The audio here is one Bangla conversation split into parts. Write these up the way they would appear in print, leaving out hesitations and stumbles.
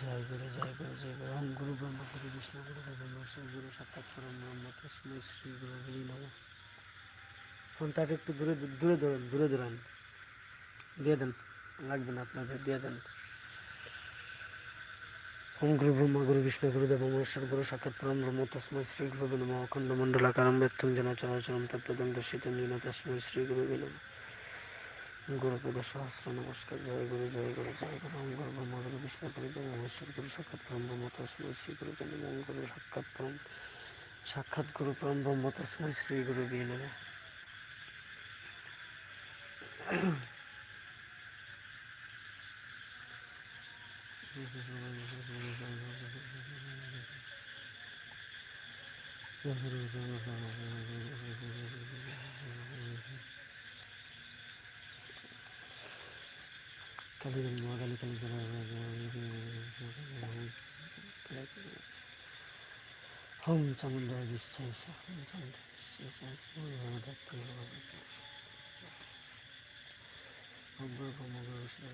জয় গুরু জয় গুরু জয় গুরু ওম গুরু ব্রহ্মা গুরু বিষ্ণু গুরু দেব গুরু সাক্ষাৎ পরম ব্রহ্ম তস্মৈ শ্রী গুরুবে নমঃ। ফোনটা একটু দূরে দূরে ধরেন, দূরে ধরেন, দিয়ে দেন, লাগবে না আপনাদের, দিয়ে দেন। ওম গুরু ব্রহ্মা গুরু বিষ্ণু গুরু দেব মহেশ্বর গুরু সাক্ষাৎ পরম ব্রহ্ম তস্মৈ শ্রী গুরুবে নমঃ। অখণ্ড মণ্ডলাকারং ব্যক্তং যেন চরাচরং তৎপদং দর্শিতং যেন তস্মৈ শ্রী গুরুবে নমঃ। গুরুপদ সহস্র নমস্কার। জয় গুরু জয় গুরু জয় গুরু ওম গুরু ব্রহ্মা গুরু বিষ্ণু গুরু দেব মহেশ্বর গুরু সাক্ষাৎ পরম ব্রহ্ম তস্মৈ শ্রী গুরুবে নমঃ। ওম গুরু সাক্ষাৎ গুরু পরম ব্রহ্ম তস্মৈ শ্রী গুরুবে নমঃ। কালী মহাকালী কালী ওম চামুণ্ডায় বিশ্বাস ওম চামুণ্ডায় বিশ্বাস ওম গুরু ব্রহ্মা গুরু বিষ্ণু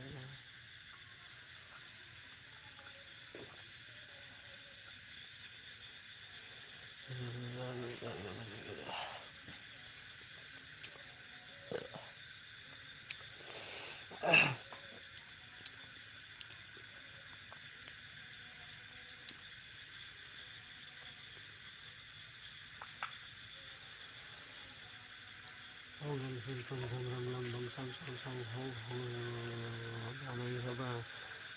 ওম হুম ফং ঝং রং লং বং সাং সং সং হং হং আমায় হবা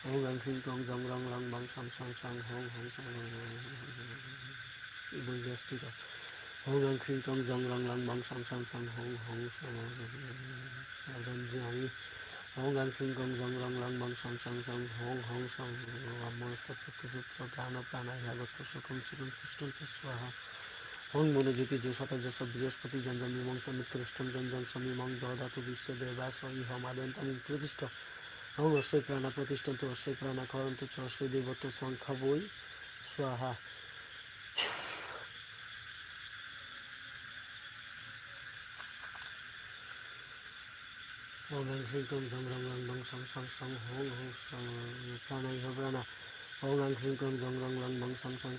ওম হুম ফং ঝং রং লং বং সাং সং সং হং হং সং বৈজ্ঞাস্তিক ওম হুম ফং ঝং রং লং বং সাং সং সং হং হং আমি ওম হুম ফং ঝং রং লং বং সাং সং সং হং হং সং মনস্তত্ত্বসূত্র প্রাণ প্রাণায় ভাগত্ব সুখম চিরম সুষ্টম স্বাহা ওং মনোজ্যোতি যোশত যশ বৃহস্পতি জঞ্জন মিমন্ত নিত্যষ্টম জঞ্জন সমীমং দদাতু বিশ্বদেবাস ইহমাদন্তমি প্রতিষ্ঠ ওং অশ্বই প্রাণা প্রতিষ্ঠন্ত অশ্বই প্রাণা খরন্ত চ অশ্বই দেবত্ব সংখ্যা বই স্বাহা। ওং হ্রিং ঝং রং লং বং সং সং সং হং হং প্রাণাই প্রাণা ওং হ্রিং ঝং রং লং বং সং সং